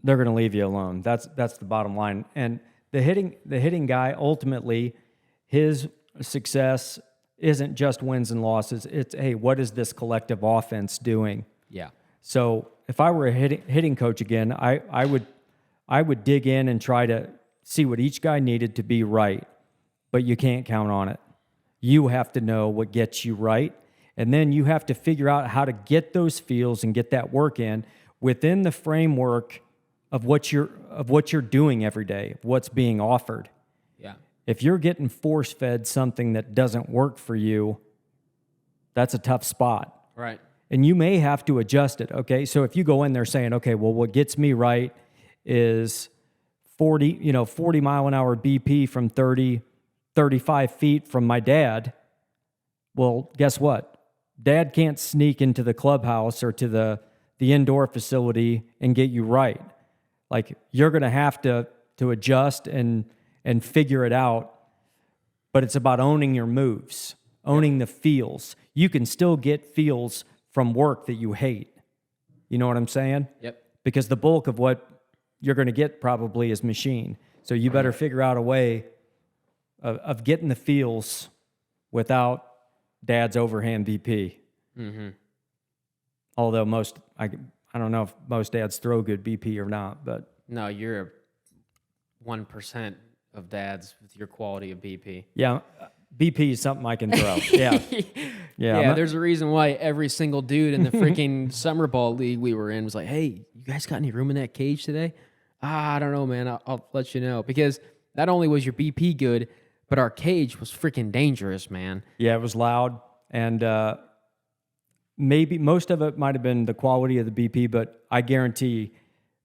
they're going to leave you alone. That's the bottom line. And the hitting guy, ultimately, his success isn't just wins and losses. It's, hey, what is this collective offense doing? Yeah. So if I were a hitting coach again, I would dig in and try to see what each guy needed to be right, but you can't count on it. You have to know what gets you right, and then you have to figure out how to get those feels and get that work in within the framework of what you're doing every day, what's being offered. Yeah. If you're getting force-fed something that doesn't work for you, that's a tough spot. Right. And you may have to adjust it, okay? So if you go in there saying, okay, well, what gets me right is 40 mile an hour BP from 35 feet from my dad. Well, guess what? Dad can't sneak into the clubhouse or to the indoor facility and get you right. Like, you're going to have to adjust and figure it out, but it's about owning your moves, owning the feels. You can still get feels from work that you hate. You know what I'm saying? Yep. Because the bulk of what you're going to get probably is machine. So you better figure out a way of getting the feels without dad's overhand BP. Mm-hmm. Although I don't know if most dads throw good BP or not, but No, you're 1% of dads with your quality of BP. yeah, BP is something I can throw. Yeah. Yeah, there's a reason why every single dude in the freaking summer ball league we were in was like, hey, you guys got any room in that cage today? I don't know, man. I'll let you know. Because not only was your BP good, but our cage was freaking dangerous, man. Yeah, it was loud. And maybe most of it might have been the quality of the BP, but I guarantee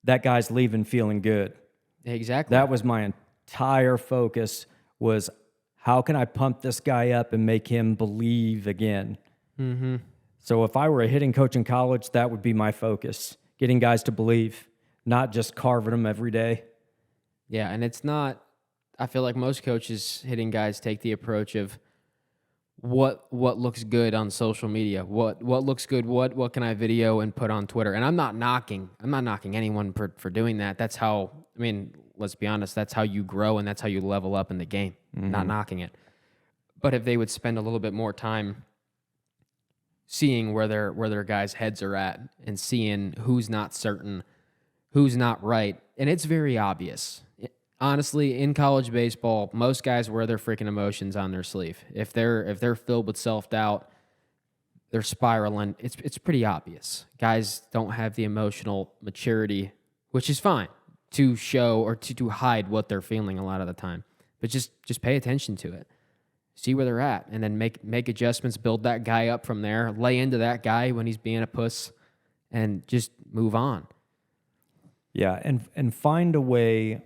that guy's leaving feeling good. Exactly. That was my entire focus, was how can I pump this guy up and make him believe again? Mm-hmm. So if I were a hitting coach in college, that would be my focus, getting guys to believe, not just carving them every day. Yeah, and it's not, I feel like most coaches hitting guys take the approach of what looks good on social media, what looks good, what can I video and put on Twitter. And I'm not knocking anyone for doing that. That's how, I mean, let's be honest, that's how you grow and that's how you level up in the game. Mm-hmm. Not knocking it. But if they would spend a little bit more time seeing where their guys' heads are at and seeing who's not certain, who's not right, and it's very obvious. Honestly, in college baseball, most guys wear their freaking emotions on their sleeve. If they're filled with self-doubt, they're spiraling. It's pretty obvious. Guys don't have the emotional maturity, which is fine, to show or to hide what they're feeling a lot of the time. But just pay attention to it. See where they're at, and then make adjustments, build that guy up from there, lay into that guy when he's being a puss, and just move on. Yeah, and find a way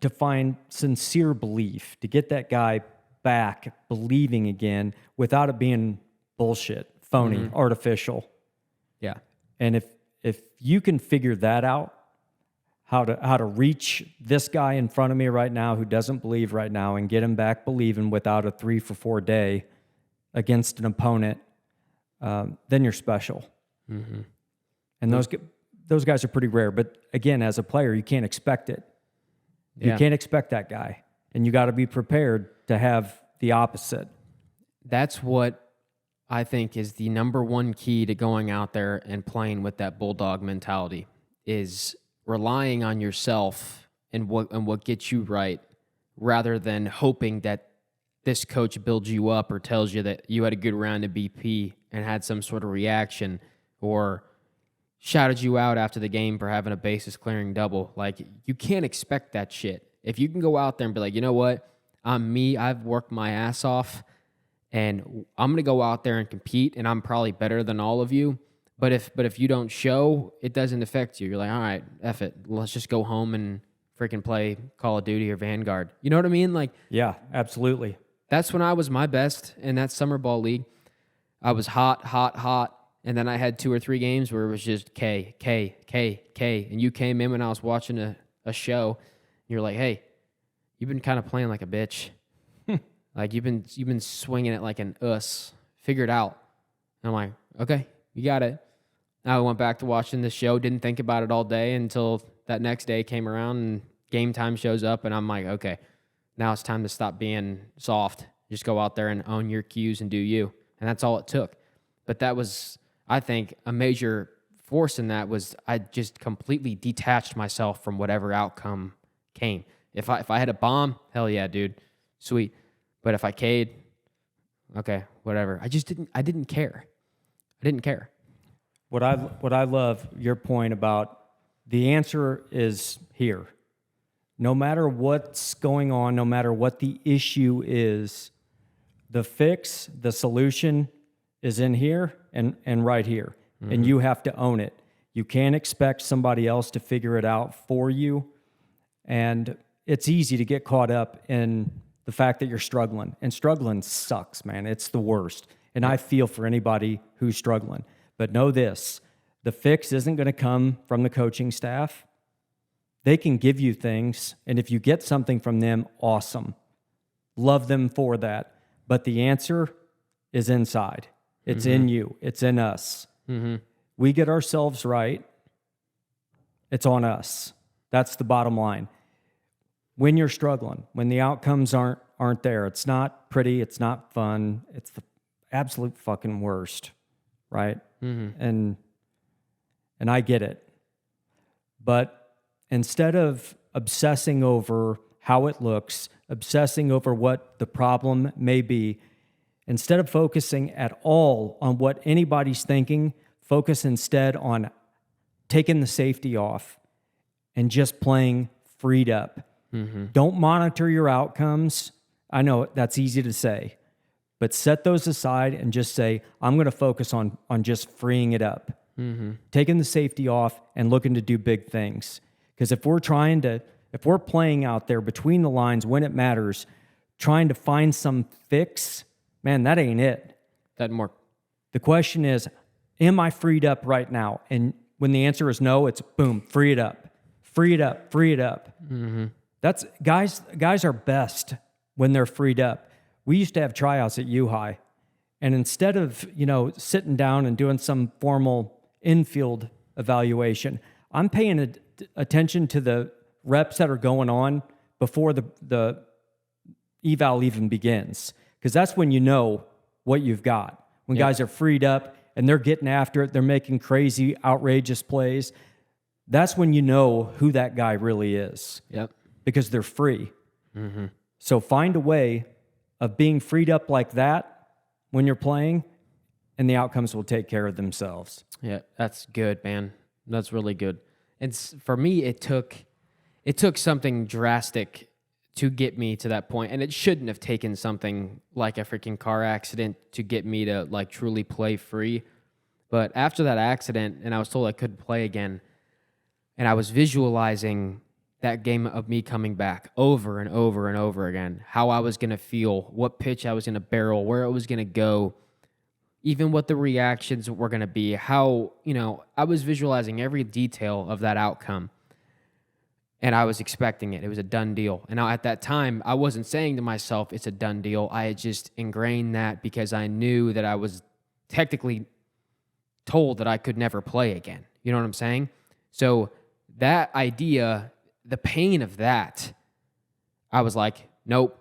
to find sincere belief, to get that guy back believing again without it being bullshit, phony, artificial. Yeah. And if you can figure that out, how to reach this guy in front of me right now who doesn't believe right now and get him back believing without a 3-for-4 day against an opponent, then you're special. Mm-hmm. And those guys are pretty rare. But again, as a player, you can't expect it. You can't expect that guy. And you got to be prepared to have the opposite. That's what I think is the number one key to going out there and playing with that bulldog mentality, is relying on yourself and what gets you right, rather than hoping that this coach builds you up or tells you that you had a good round of BP and had some sort of reaction, or shouted you out after the game for having a bases clearing double. Like, you can't expect that shit. If you can go out there and be like, you know what, I'm me, I've worked my ass off, and I'm going to go out there and compete, and I'm probably better than all of you. But if you don't show, it doesn't affect you. You're like, all right, F it. Let's just go home and freaking play Call of Duty or Vanguard. You know what I mean? Like, yeah, absolutely. That's when I was my best in that summer ball league. I was hot. And then I had 2 or 3 games where it was just K. And you came in when I was watching a show. And you're like, hey, you've been kind of playing like a bitch. Like, you've been swinging it like an Figure it out. And I'm like, okay, you got it. I went back to watching the show, didn't think about it all day until that next day came around and game time shows up, and I'm like, okay, now it's time to stop being soft. Just go out there and own your cues and do you. And that's all it took. But that was, I think, a major force in that was I just completely detached myself from whatever outcome came. If I had a bomb, hell yeah, dude, sweet. But if I K'd, okay, whatever. I didn't care. I didn't care. What I love your point about the answer is here. No matter what's going on, no matter what the issue is, the fix, the solution is in here and right here. Mm-hmm. And you have to own it. You can't expect somebody else to figure it out for you. And it's easy to get caught up in the fact that you're struggling. And struggling sucks, man. It's the worst. And I feel for anybody who's struggling. But know this, the fix isn't going to come from the coaching staff. They can give you things, and if you get something from them, awesome. Love them for that. But the answer is inside. It's in you. It's in us. Mm-hmm. We get ourselves right. It's on us. That's the bottom line. When you're struggling, when the outcomes aren't there, it's not pretty, it's not fun, it's the absolute fucking worst, right? Mm-hmm. And I get it. But instead of obsessing over how it looks, obsessing over what the problem may be, instead of focusing at all on what anybody's thinking, focus instead on taking the safety off and just playing freed up. Mm-hmm. Don't monitor your outcomes. I know that's easy to say, but set those aside and just say, I'm going to focus on just freeing it up, taking the safety off and looking to do big things. Because if we're playing out there between the lines when it matters, trying to find some fix, man, that ain't it. The question is, am I freed up right now? And when the answer is no, it's boom, free it up. Free it up, free it up. Mm-hmm. That's guys are best when they're freed up. We used to have tryouts at U-High, and instead of, sitting down and doing some formal infield evaluation, I'm paying attention to the reps that are going on before the eval even begins, because that's when you know what you've got. When guys are freed up and they're getting after it, they're making crazy, outrageous plays. That's when you know who that guy really is. Yep. Because they're free. Mm-hmm. So find a way of being freed up like that when you're playing, and the outcomes will take care of themselves. Yeah, that's good, man. That's really good. And for me, it took something drastic to get me to that point, and it shouldn't have taken something like a freaking car accident to get me to like truly play free. But after that accident, and I was told I couldn't play again, and I was visualizing that game of me coming back over and over and over again, how I was going to feel, what pitch I was going to barrel, where it was going to go, even what the reactions were going to be, how, I was visualizing every detail of that outcome, and I was expecting it. It was a done deal. And now at that time, I wasn't saying to myself, it's a done deal. I had just ingrained that because I knew that I was technically told that I could never play again. You know what I'm saying? So that idea, the pain of that, I was like, nope,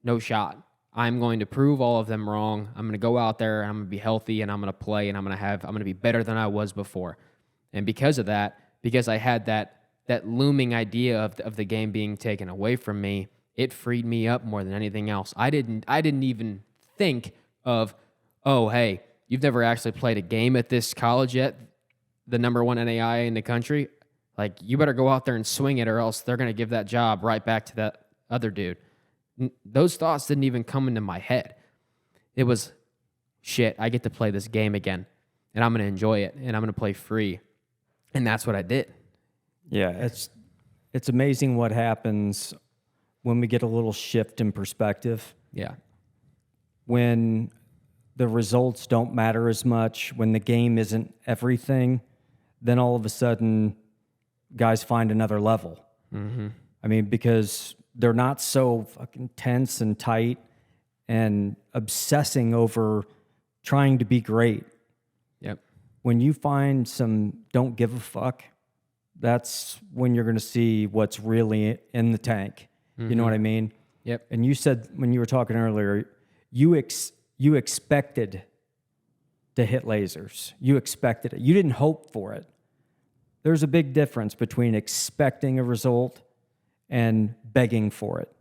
no shot. I'm going to prove all of them wrong. I'm going to go out there and I'm going to be healthy and I'm going to play and I'm going to be better than I was before. And because of that, because I had that looming idea of the game being taken away from me, it freed me up more than anything else. I didn't even think of, oh, hey, you've never actually played a game at this college yet, the number one NAIA in the country. Like, you better go out there and swing it or else they're going to give that job right back to that other dude. Those thoughts didn't even come into my head. It was, shit, I get to play this game again, and I'm going to enjoy it, and I'm going to play free. And that's what I did. Yeah, it's amazing what happens when we get a little shift in perspective. Yeah. When the results don't matter as much, when the game isn't everything, then all of a sudden guys find another level. Mm-hmm. I mean, because they're not so fucking tense and tight and obsessing over trying to be great. Yep. when you find some don't give a fuck, that's when you're going to see what's really in the tank. You know what I mean? Yep. And you said when you were talking earlier, you expected to hit lasers. You expected it. You didn't hope for it. There's a big difference between expecting a result and begging for it.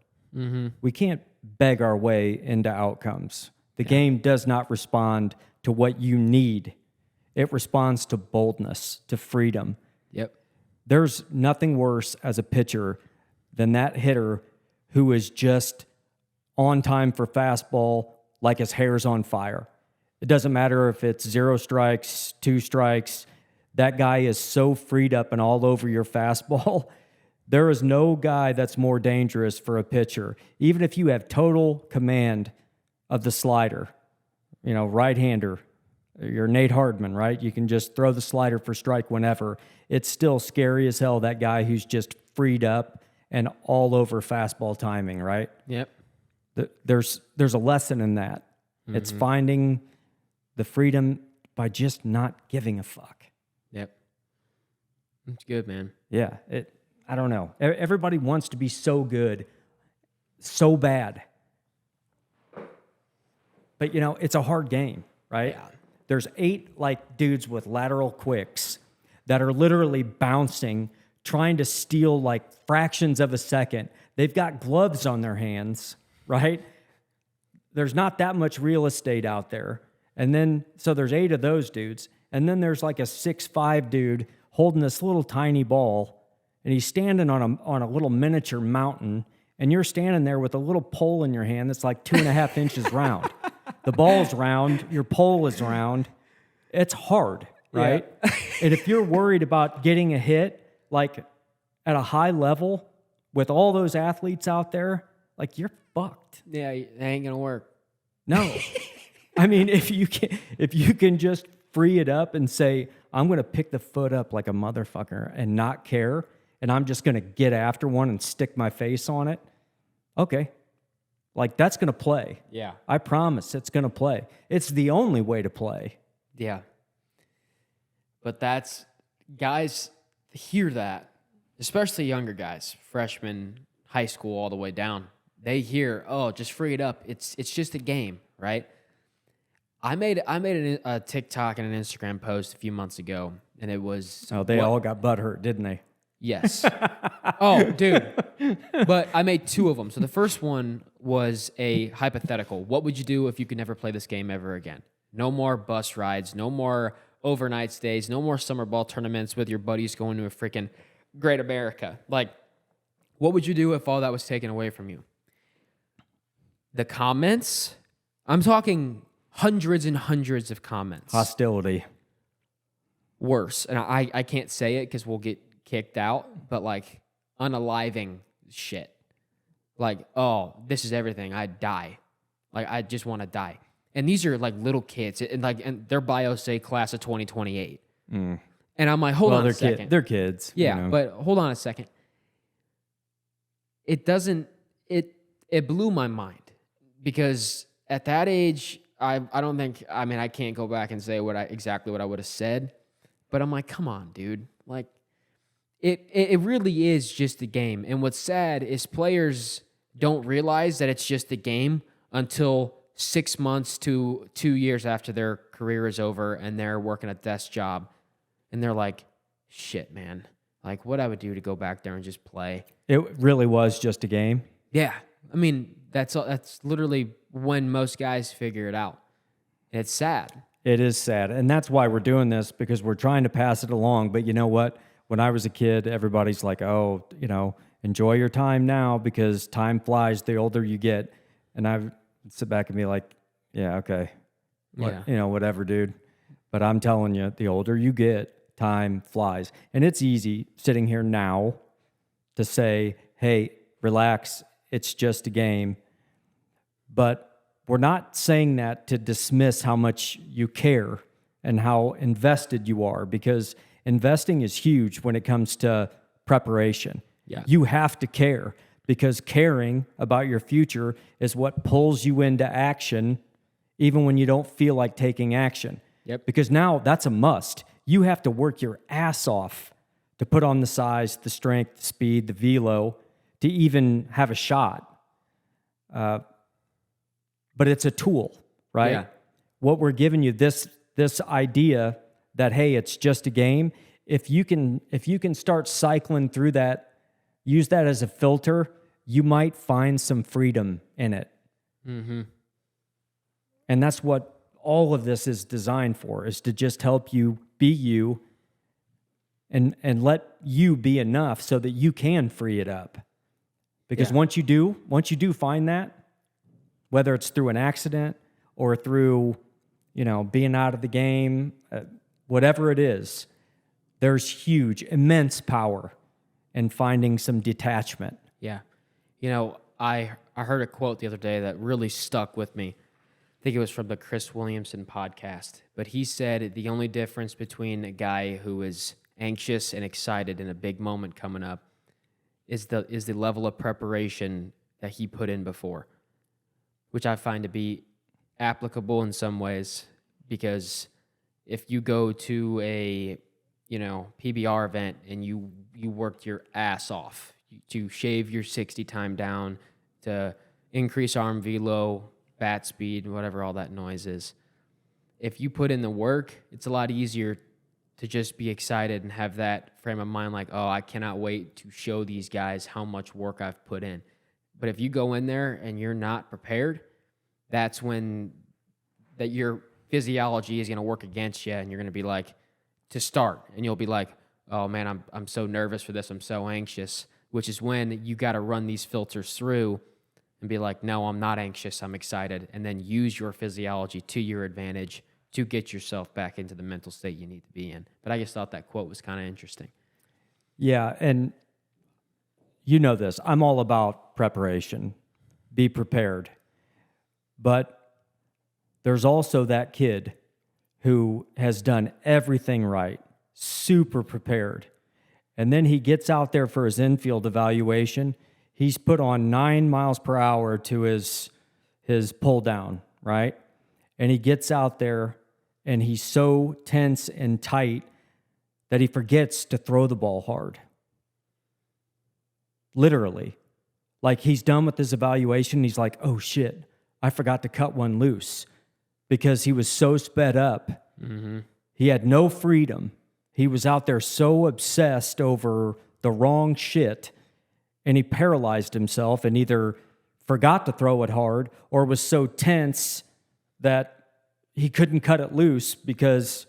We can't beg our way into outcomes. The game does not respond to what you need. It responds to boldness, to freedom. Yep. There's nothing worse as a pitcher than that hitter who is just on time for fastball like his hair's on fire. It doesn't matter if it's 0 strikes, 2 strikes. That guy is so freed up and all over your fastball. There is no guy that's more dangerous for a pitcher. Even if you have total command of the slider, right-hander, you're Nate Hardman, right? You can just throw the slider for strike whenever. It's still scary as hell, that guy who's just freed up and all over fastball timing, right? Yep. There's a lesson in that. It's finding the freedom by just not giving a fuck. Yep. It's good, man. Yeah, I don't know. Everybody wants to be so good, so bad. But, it's a hard game, right? Yeah. There's 8 dudes with lateral quicks that are literally bouncing, trying to steal fractions of a second. They've got gloves on their hands, right? There's not that much real estate out there. And then, so there's 8 of those dudes. And then there's a 6'5" dude holding this little tiny ball, and he's standing on a little miniature mountain, and you're standing there with a little pole in your hand that's 2.5 inches round. The ball's round, your pole is round. It's hard, right? Yeah. And if you're worried about getting a hit, at a high level with all those athletes out there, you're fucked. Yeah, it ain't gonna work. No. I mean, if you can just free it up and say, I'm going to pick the foot up like a motherfucker and not care, and I'm just going to get after one and stick my face on it, okay. That's going to play. Yeah. I promise it's going to play. It's the only way to play. Yeah. But guys hear that, especially younger guys, freshmen, high school, all the way down. They hear, oh, just free it up. It's just a game, right? I made a TikTok and an Instagram post a few months ago, and it was... Oh, they all got butthurt, didn't they? Yes. Oh, dude. But I made 2 of them. So the first one was a hypothetical. What would you do if you could never play this game ever again? No more bus rides, no more overnight stays, no more summer ball tournaments with your buddies going to a freaking Great America. What would you do if all that was taken away from you? The comments, I'm talking hundreds and hundreds of comments. Hostility. Worse. And I can't say it because we'll get kicked out, but unaliving shit. Oh, this is everything. I'd die. I just want to die. And these are little kids, and their bios say class of 2028. And I'm hold on a second. They're kids. Yeah, but hold on a second. It blew my mind because at that age, I don't think, I can't go back and say exactly what I would have said, but I'm come on, dude. It really is just a game. And what's sad is players don't realize that it's just a game until 6 months to 2 years after their career is over and they're working a desk job. And they're shit, man. What I would do to go back there and just play. It really was just a game. Yeah. That's literally when most guys figure it out. And it's sad. It is sad. And that's why we're doing this, because we're trying to pass it along. But you know what? When I was a kid, everybody's oh, enjoy your time now because time flies the older you get. And I would sit back and be yeah, okay. Yeah. Whatever, dude. But I'm telling you, the older you get, time flies. And it's easy sitting here now to say, hey, relax, it's just a game. But we're not saying that to dismiss how much you care and how invested you are, because investing is huge when it comes to preparation. Yeah. You have to care, because caring about your future is what pulls you into action even when you don't feel like taking action. Yep. Because now that's a must. You have to work your ass off to put on the size, the strength, the speed, the velo to even have a shot. But it's a tool, right? Yeah. What we're giving you this idea that, hey, it's just a game. If you can start cycling through that, use that as a filter, you might find some freedom in it. Mm-hmm. And that's what all of this is designed for, is to just help you be you and let you be enough so that you can free it up. Because Yeah. once you do find that, whether it's through an accident or through, being out of the game, whatever it is, there's huge, immense power in finding some detachment. Yeah. I heard a quote the other day that really stuck with me. I think it was from the Chris Williamson podcast. But he said the only difference between a guy who is anxious and excited in a big moment coming up is the level of preparation that he put in before, which I find to be applicable in some ways, because if you go to a PBR event and you worked your ass off to shave your 60 time down, to increase arm velo, bat speed, whatever all that noise is, if you put in the work, it's a lot easier to just be excited and have that frame of mind like, oh, I cannot wait to show these guys how much work I've put in. But if you go in there and you're not prepared, that's when that your physiology is going to work against you, and you're going to be like, to start, and you'll be like, oh man, I'm so nervous for this, I'm so anxious, which is when you got to run these filters through and be like, no, I'm not anxious, I'm excited, and then use your physiology to your advantage to get yourself back into the mental state you need to be in. But I just thought that quote was kind of interesting. Yeah, and you know this. I'm all about preparation. Be prepared. But there's also that kid who has done everything right, super prepared. And then he gets out there for his infield evaluation. He's put on 9 miles per hour to his pull down, right? And he gets out there and he's so tense and tight that he forgets to throw the ball hard. Literally. Like, he's done with his evaluation. He's like, oh shit, I forgot to cut one loose, because he was so sped up. Mm-hmm. He had no freedom. He was out there so obsessed over the wrong shit, and he paralyzed himself and either forgot to throw it hard or was so tense that he couldn't cut it loose because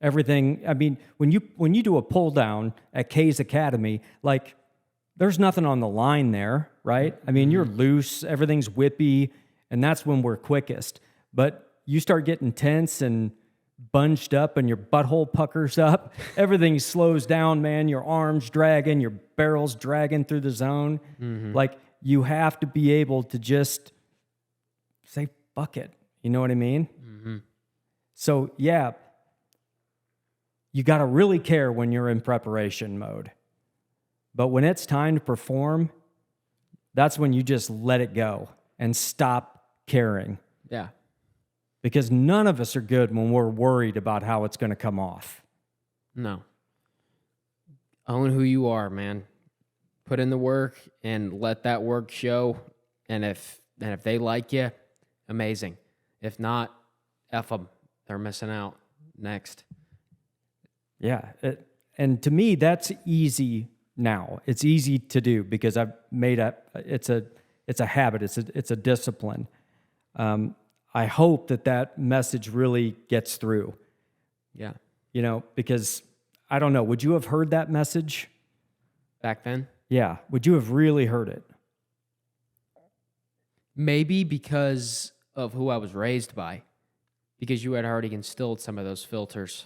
everything. I mean, when you do a pull down at K's Academy, like, there's nothing on the line there, right? I mean, you're loose, everything's whippy, and that's when we're quickest. But you start getting tense and bunched up and your butthole puckers up, everything slows down, man. Your arms dragging, your barrel's dragging through the zone. Mm-hmm. Like, you have to be able to just say, fuck it. You know what I mean? Mm-hmm. So, yeah, you got to really care when you're in preparation mode. But when it's time to perform, that's when you just let it go and stop caring. Yeah. Because none of us are good when we're worried about how it's going to come off. No. Own who you are, man. Put in the work and let that work show. And if they like you, amazing. If not, F them. They're missing out. Next. Yeah. And to me, that's easy now. It's easy to do because I've made it's a habit. It's a discipline. I hope that message really gets through. Yeah. Because I don't know, would you have heard that message? Back then? Yeah. Would you have really heard it? Maybe because of who I was raised by. Because you had already instilled some of those filters.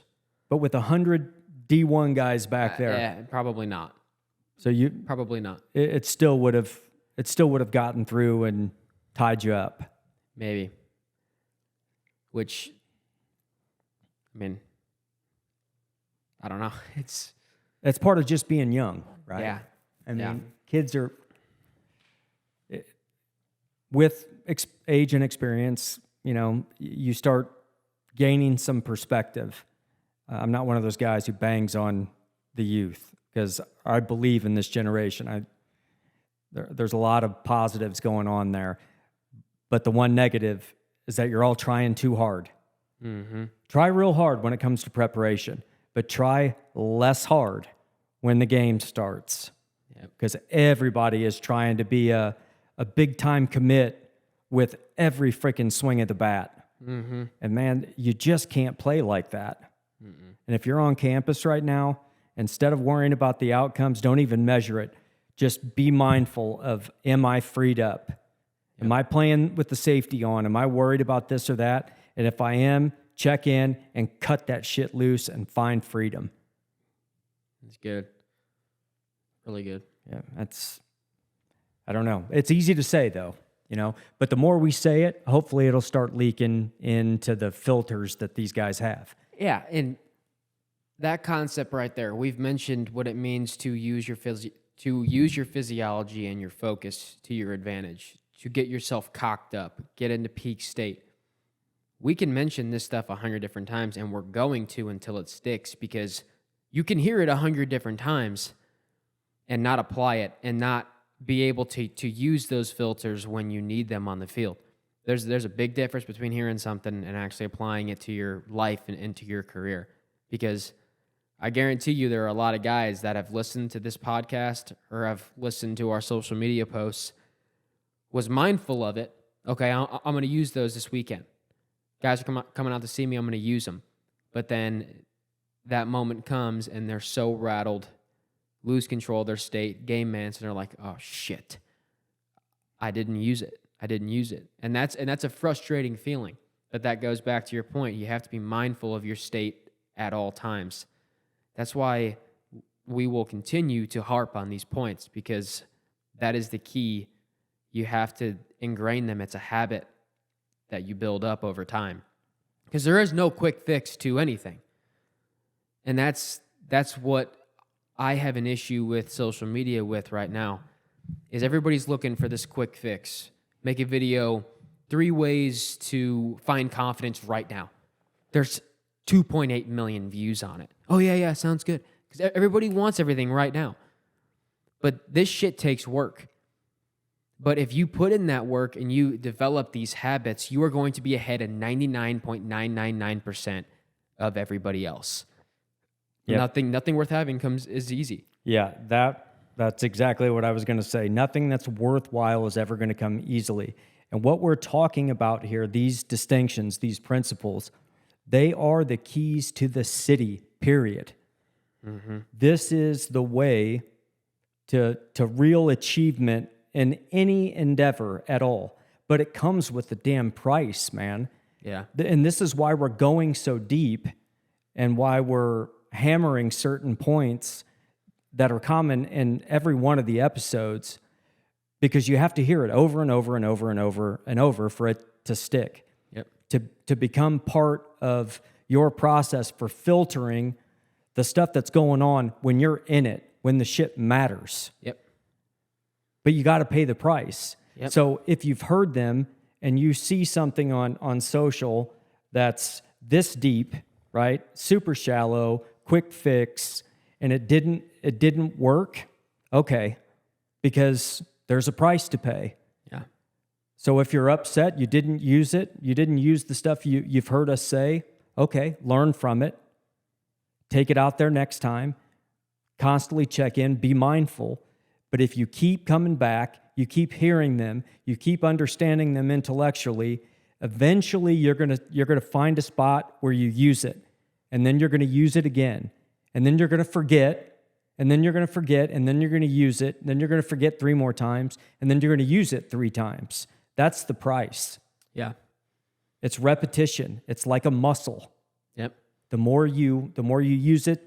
But with 100 D1 guys back there. Probably not. So Probably not. It still would have gotten through and tied you up. Maybe. Which, I mean, I don't know. It's part of just being young, right? Yeah. I mean, kids are, with age and experience, you start gaining some perspective. I'm not one of those guys who bangs on the youth because I believe in this generation. There's a lot of positives going on there, but the one negative is that you're all trying too hard. Mm-hmm. Try real hard when it comes to preparation, but try less hard when the game starts. Because everybody is trying to be a big time commit with every freaking swing of the bat. Mm-hmm. And man, you just can't play like that. Mm-mm. And if you're on campus right now, instead of worrying about the outcomes, don't even measure it. Just be mindful of, am I freed up? Am I playing with the safety on? Am I worried about this or that? And if I am, check in and cut that shit loose and find freedom. That's good. Really good. Yeah, I don't know. It's easy to say though, but the more we say it, hopefully it'll start leaking into the filters that these guys have. Yeah, and that concept right there, we've mentioned what it means to use your physiology and your focus to your advantage, to get yourself cocked up, get into peak state. We can mention this stuff 100 different times, and we're going to until it sticks, because you can hear it 100 different times and not apply it and not be able to use those filters when you need them on the field. There's a big difference between hearing something and actually applying it to your life and into your career, because I guarantee you there are a lot of guys that have listened to this podcast or have listened to our social media posts, was mindful of it. Okay, I'm going to use those this weekend. Guys are coming out to see me, I'm going to use them. But then that moment comes and they're so rattled, lose control of their state, game mans, and they're like, oh shit, I didn't use it. And that's a frustrating feeling. But that goes back to your point. You have to be mindful of your state at all times. That's why we will continue to harp on these points, because that is the key. You have to ingrain them. It's a habit that you build up over time, because there is no quick fix to anything. And that's what I have an issue with social media with right now, is everybody's looking for this quick fix. Make a video, 3 ways to find confidence right now. There's 2.8 million views on it. Oh, yeah, sounds good. Because everybody wants everything right now. But this shit takes work. But if you put in that work and you develop these habits, you are going to be ahead of 99.999% of everybody else. Yep. Nothing worth having is easy. Yeah, that's exactly what I was going to say. Nothing that's worthwhile is ever going to come easily. And what we're talking about here, these distinctions, these principles, they are the keys to the city, period. Mm-hmm. This is the way to real achievement in any endeavor at all. But it comes with a damn price, man. Yeah. And this is why we're going so deep and why we're hammering certain points that are common in every one of the episodes, because you have to hear it over and over and over and over and over for it to stick. Yep. To become part of your process for filtering the stuff that's going on when you're in it, when the shit matters. Yep. But you got to pay the price. Yep. So if you've heard them and you see something on social that's this deep, right? Super shallow, quick fix, and it didn't work, okay, because there's a price to pay. Yeah. So if you're upset, you didn't use it, you didn't use the stuff you've heard us say, okay, learn from it, take it out there next time, constantly check in, be mindful. But if you keep coming back, you keep hearing them, you keep understanding them intellectually, eventually you're gonna find a spot where you use it, and then you're gonna use it again, and then you're gonna forget, and then you're gonna forget, and then you're gonna use it, and then you're gonna forget 3 more times, and then you're gonna use it 3 times. That's the price. Yeah. It's repetition. It's like a muscle. Yep. The more you use it,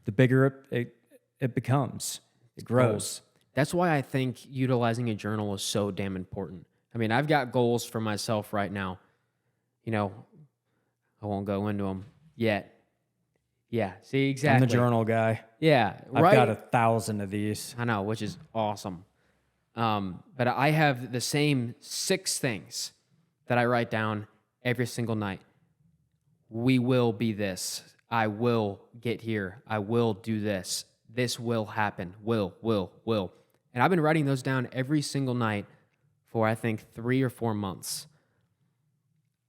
the bigger it becomes. It grows. That's why I think utilizing a journal is so damn important. I mean, I've got goals for myself right now. I won't go into them yet. Yeah, see, exactly. I'm the journal guy. Yeah, I've right. got 1,000 of these. I know, which is awesome. But I have the same 6 things that I write down every single night. we will be this. I will get here. I will do this. This will happen. Will. And I've been writing those down every single night for, I think, 3 or 4 months.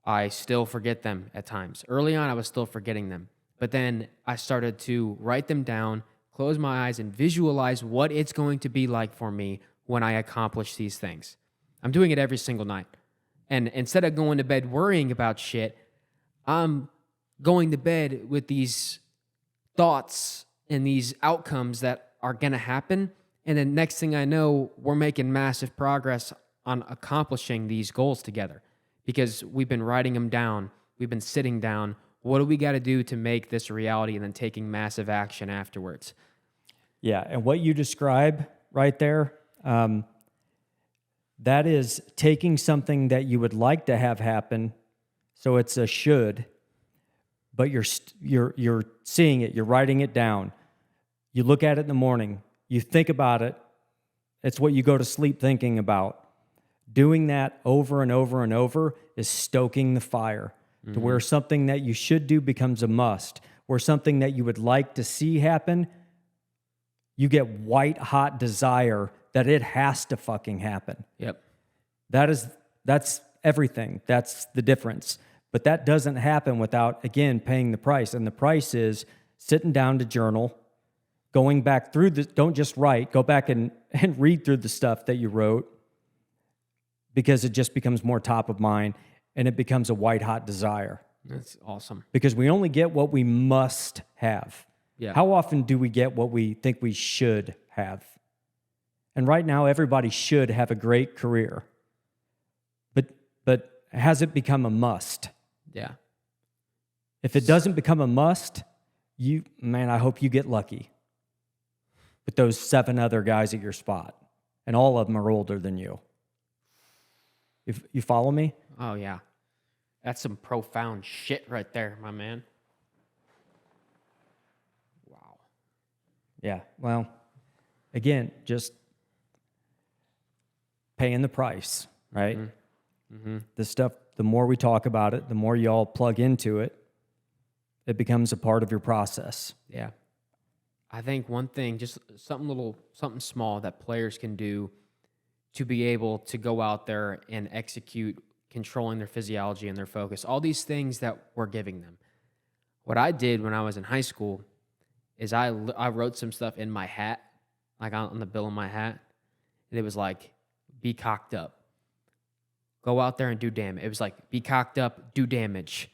I still forget them at times. Early on, I was still forgetting them. But then I started to write them down, close my eyes, and visualize what it's going to be like for me when I accomplish these things. I'm doing it every single night. And instead of going to bed worrying about shit, I'm going to bed with these thoughts and these outcomes that are going to happen. And then next thing I know, we're making massive progress on accomplishing these goals together because we've been writing them down. We've been sitting down. What do we got to do to make this a reality, and then taking massive action afterwards? Yeah, and what you describe right there, that is taking something that you would like to have happen, so it's a should, but you're seeing it, you're writing it down. You look at it in the morning, you think about it. It's what you go to sleep thinking about. Doing that over and over and over is stoking the fire to where something that you should do becomes a must, where something that you would like to see happen, you get white hot desire that it has to fucking happen. Yep. That's everything. That's the difference. But that doesn't happen without, again, paying the price. And the price is sitting down to journal, going back through don't just write, go back and read through the stuff that you wrote, because it just becomes more top of mind and it becomes a white hot desire. That's awesome. Because we only get what we must have. Yeah. How often do we get what we think we should have? And right now, everybody should have a great career. But has it become a must? Yeah. If it doesn't become a must, I hope you get lucky with those 7 other guys at your spot. And all of them are older than you. If you follow me? Oh, yeah. That's some profound shit right there, my man. Wow. Yeah, well, again, just paying the price, right? Mm-hmm. The stuff, the more we talk about it, the more you all plug into it, it becomes a part of your process. Yeah. I think one thing, just something small that players can do to be able to go out there and execute controlling their physiology and their focus, all these things that we're giving them. What I did when I was in high school is I wrote some stuff in my hat, like on the bill of my hat. And it was like, be cocked up. Go out there and do damage. It was like, be cocked up, do damage.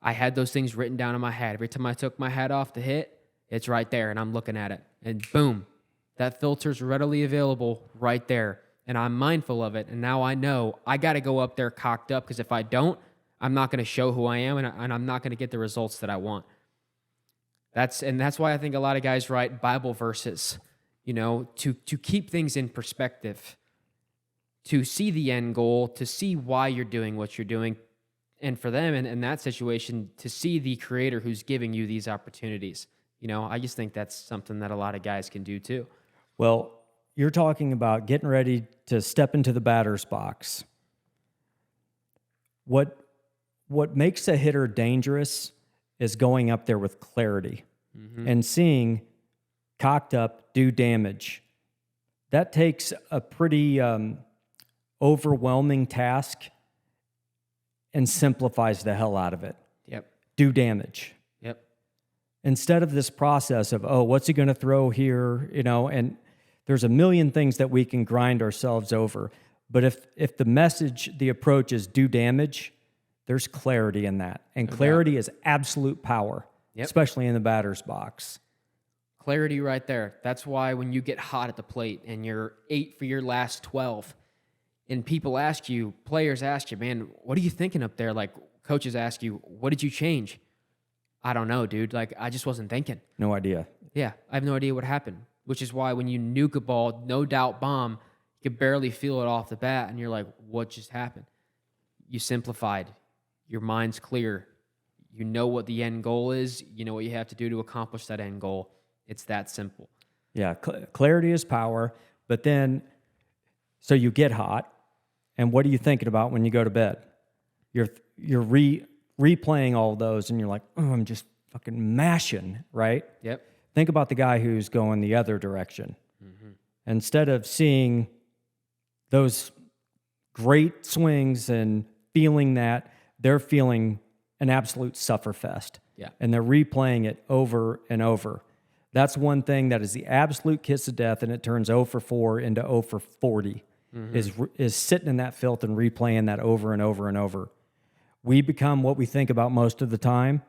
I had those things written down in my hat. Every time I took my hat off to hit, it's right there, and I'm looking at it. And boom, that filter's readily available right there. And I'm mindful of it. And now I know I got to go up there cocked up, because if I don't, I'm not going to show who I am, and I'm not going to get the results that I want. That's why I think a lot of guys write Bible verses, to keep things in perspective, to see the end goal, to see why you're doing what you're doing, and for them in that situation, to see the creator who's giving you these opportunities. I just think that's something that a lot of guys can do too. Well, you're talking about getting ready to step into the batter's box. What makes a hitter dangerous is going up there with clarity and seeing cocked up, do damage. That takes a pretty overwhelming task and simplifies the hell out of it. Yep. Do damage. Yep. Instead of this process of, what's he going to throw here, and there's a million things that we can grind ourselves over. But if the message, the approach is do damage, there's clarity in that. And clarity is absolute power, especially in the batter's box. Clarity right there. That's why when you get hot at the plate and you're 8 for your last 12, and players ask you, man, what are you thinking up there? Like, coaches ask you, what did you change? I don't know, dude. Like, I just wasn't thinking. No idea. Yeah, I have no idea what happened, which is why when you nuke a ball, no doubt bomb, you can barely feel it off the bat, and you're like, what just happened? You simplified. Your mind's clear. You know what the end goal is. You know what you have to do to accomplish that end goal. It's that simple. Yeah, clarity is power. But then, so you get hot, and what are you thinking about when you go to bed? You're replaying all those and you're like, oh, I'm just fucking mashing, right? Yep. Think about the guy who's going the other direction. Instead of seeing those great swings and feeling that, they're feeling an absolute sufferfest. Yeah. And they're replaying it over and over. That's one thing that is the absolute kiss of death, and it turns 0 for 4 into 0 for 40, is sitting in that filth and replaying that over and over and over. We become what we think about most of the time.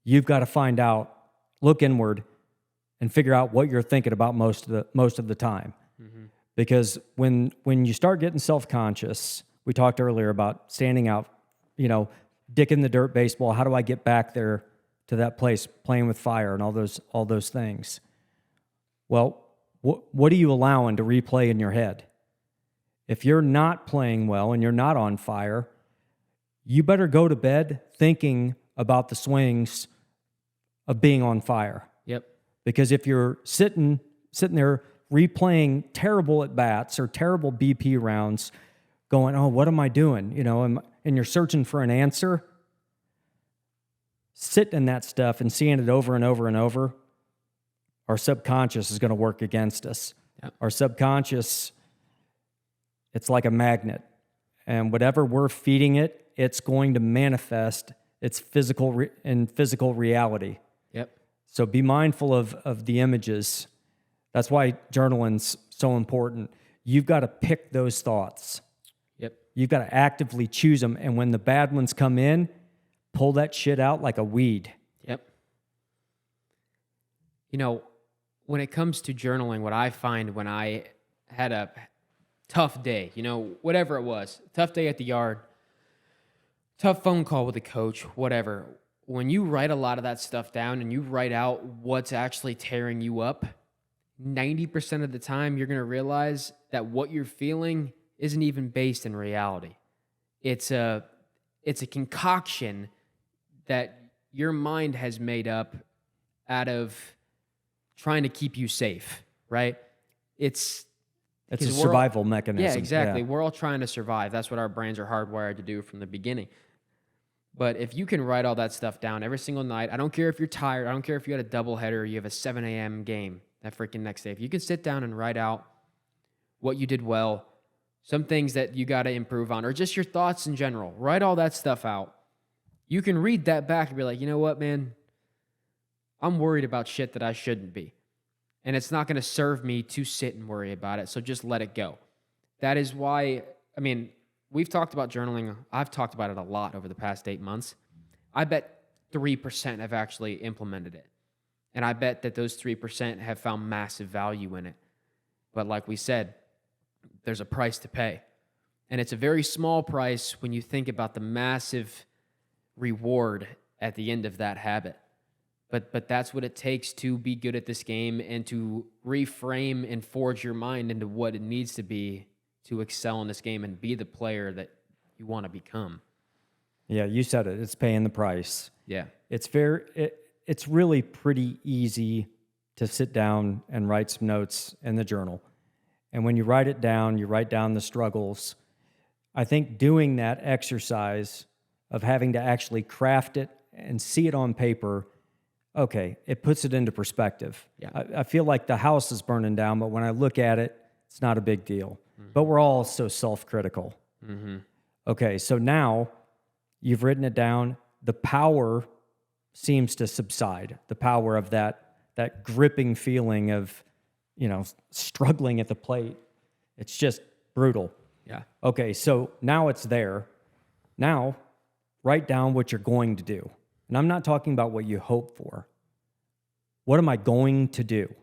You've got to find out, look inward, and figure out what you're thinking about most of the time. Because when you start getting self-conscious, we talked earlier about standing out, dick in the dirt baseball. How do I get back there to that place, playing with fire and all those things? Well, what are you allowing to replay in your head? If you're not playing well and you're not on fire, you better go to bed thinking about the swings of being on fire. Yep. Because if you're sitting there replaying terrible at bats or terrible BP rounds, going, oh, what am I doing? And you're searching for an answer, sit in that stuff and seeing it over and over and over, our subconscious is going to work against us. Yep. Our subconscious, it's like a magnet. And whatever we're feeding it, it's going to manifest its physical reality. Yep. So be mindful of the images. That's why journaling's so important. You've got to pick those thoughts. Yep. You've got to actively choose them. And when the bad ones come in, pull that shit out like a weed. Yep. When it comes to journaling, what I find when I had a tough day, whatever it was, tough day at the yard, tough phone call with a coach, whatever. When you write a lot of that stuff down and you write out what's actually tearing you up, 90% of the time you're going to realize that what you're feeling isn't even based in reality. It's a concoction that your mind has made up out of trying to keep you safe, right? It's a survival mechanism. Yeah, exactly. Yeah. We're all trying to survive. That's what our brains are hardwired to do from the beginning. But if you can write all that stuff down every single night, I don't care if you're tired, I don't care if you had a doubleheader or you have a 7 a.m. game that freaking next day. If you can sit down and write out what you did well, some things that you got to improve on, or just your thoughts in general, write all that stuff out. You can read that back and be like, you know what, man? I'm worried about shit that I shouldn't be. And it's not going to serve me to sit and worry about it, so just let it go. That is why, we've talked about journaling. I've talked about it a lot over the past 8 months. I bet 3% have actually implemented it. And I bet that those 3% have found massive value in it. But like we said, there's a price to pay. And it's a very small price when you think about the massive reward at the end of that habit. But that's what it takes to be good at this game and to reframe and forge your mind into what it needs to be to excel in this game and be the player that you want to become. Yeah, you said it. It's paying the price. Yeah. It's really pretty easy to sit down and write some notes in the journal. And when you write it down, you write down the struggles. I think doing that exercise of having to actually craft it and see it on paper, okay, it puts it into perspective. Yeah. I feel like the house is burning down, but when I look at it, it's not a big deal. Mm-hmm. But we're all so self-critical. Mm-hmm. Okay, so now you've written it down. The power seems to subside. The power of that gripping feeling of, struggling at the plate. It's just brutal. Yeah. Okay, so now it's there. Now, write down what you're going to do. And I'm not talking about what you hope for. What am I going to do?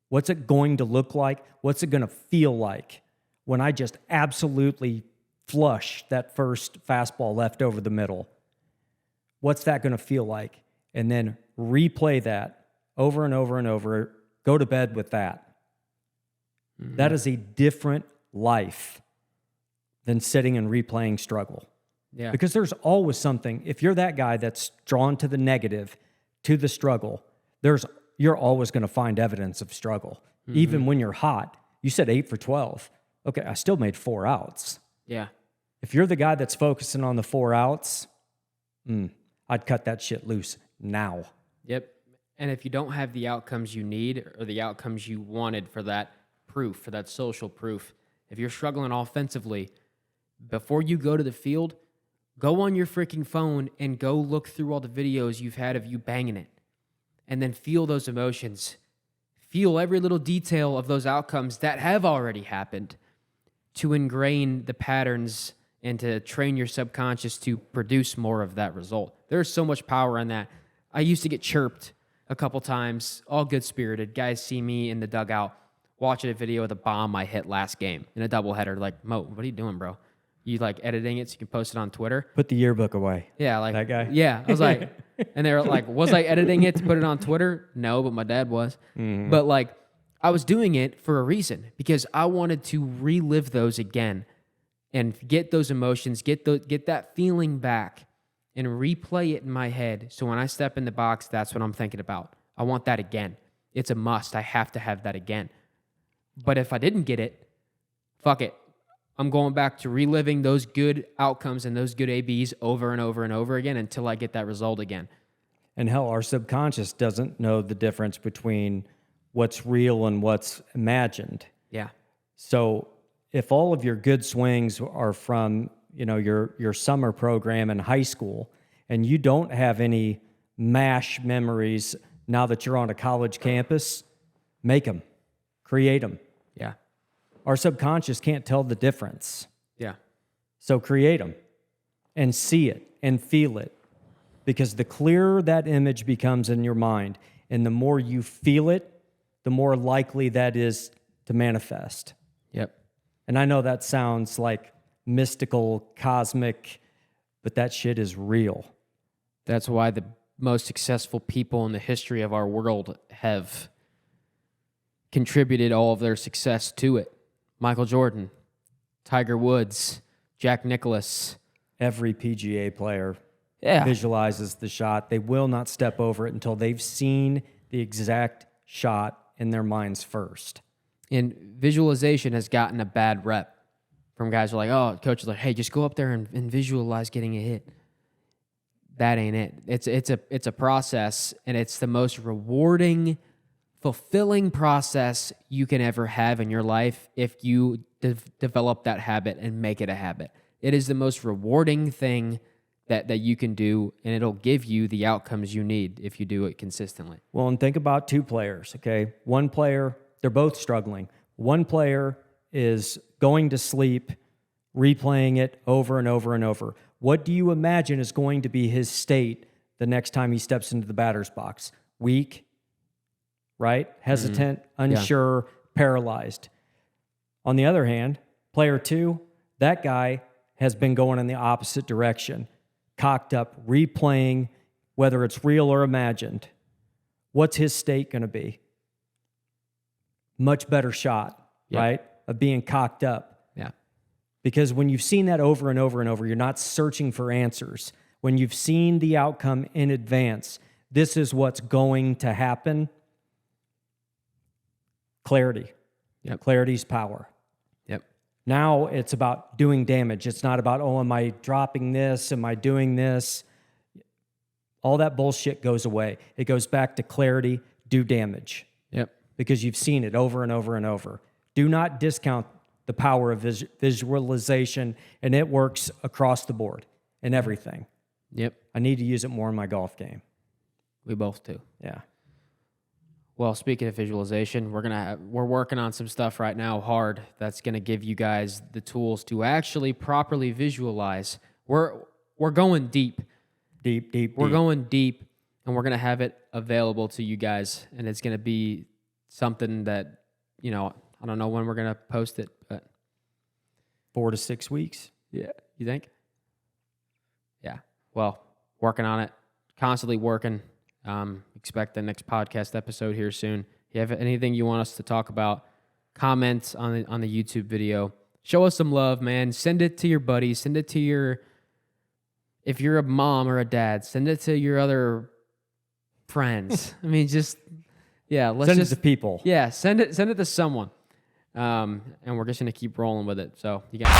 What's it going to look like? What's it going to feel like when I just absolutely flush that first fastball left over the middle? What's that going to feel like? And then replay that over and over and over. Go to bed with that. Mm-hmm. That is a different life than sitting and replaying struggle. Yeah. Because there's always something, if you're that guy that's drawn to the negative, to the struggle, you're always going to find evidence of struggle. Mm-hmm. Even when you're hot. You said 8 for 12. Okay, I still made 4 outs. Yeah. If you're the guy that's focusing on the 4 outs, I'd cut that shit loose now. Yep. And if you don't have the outcomes you need or the outcomes you wanted for that proof, for that social proof, if you're struggling offensively, before you go to the field, go on your freaking phone and go look through all the videos you've had of you banging it. And then feel those emotions. Feel every little detail of those outcomes that have already happened to ingrain the patterns and to train your subconscious to produce more of that result. There's so much power in that. I used to get chirped a couple times, all good-spirited. Guys see me in the dugout watching a video of the bomb I hit last game in a doubleheader. Like, Mo, what are you doing, bro? You like editing it so you can post it on Twitter? Put the yearbook away. Yeah, like that guy. Yeah, I was like, and they were like, was I editing it to put it on Twitter? No, but my dad was. But like, I was doing it for a reason because I wanted to relive those again and get those emotions, get that feeling back, and replay it in my head. So when I step in the box, that's what I'm thinking about. I want that again. It's a must. I have to have that again. But if I didn't get it, fuck it. I'm going back to reliving those good outcomes and those good ABs over and over and over again until I get that result again. And hell, our subconscious doesn't know the difference between what's real and what's imagined. Yeah. So if all of your good swings are from, your summer program in high school, and you don't have any MASH memories now that you're on a college campus, make them, create them. Yeah. Our subconscious can't tell the difference. Yeah. So create them and see it and feel it, because the clearer that image becomes in your mind and the more you feel it, the more likely that is to manifest. Yep. And I know that sounds like mystical, cosmic, but that shit is real. That's why the most successful people in the history of our world have contributed all of their success to it. Michael Jordan, Tiger Woods, Jack Nicklaus. Every PGA player Yeah. visualizes the shot. They will not step over it until they've seen the exact shot in their minds first. And visualization has gotten a bad rep from guys who are like, oh, coach is like, hey, just go up there and visualize getting a hit. That ain't it. It's a process, and it's the most rewarding, fulfilling process you can ever have in your life if you develop that habit and make it a habit. It is the most rewarding thing that you can do, and it'll give you the outcomes you need if you do it consistently. Well, and think about two players, okay? One player, they're both struggling. One player is going to sleep, replaying it over and over and over. What do you imagine is going to be his state the next time he steps into the batter's box? Weak, right? Hesitant, unsure, paralyzed. On the other hand, player two, that guy has been going in the opposite direction, cocked up, replaying, whether it's real or imagined. What's his state going to be? Much better shot, right? Of being cocked up. Yeah. Because when you've seen that over and over and over, you're not searching for answers. When you've seen the outcome in advance, this is what's going to happen. Clarity. Yep. Clarity's power. Yep. Now it's about doing damage. It's not about, oh, am I dropping this? Am I doing this? All that bullshit goes away. It goes back to clarity, do damage. Yep. Because you've seen it over and over and over. Do not discount the power of visualization, and it works across the board in everything. Yep. I need to use it more in my golf game. We both do. Yeah. Well, speaking of visualization, we're working on some stuff right now hard that's going to give you guys the tools to actually properly visualize. We're going deep. We're going deep, and we're going to have it available to you guys, and it's going to be something that, I don't know when we're going to post it, but 4 to 6 weeks. yeah, you think? Yeah. Well, working on it, constantly working. Expect the next podcast episode here soon. If you have anything you want us to talk about, comment on the YouTube video. Show us some love, man. Send it to your buddies. Send it to if you're a mom or a dad, send it to your other friends. I mean, let's Send it to people. Yeah, send it to someone. And we're just gonna keep rolling with it. So you guys.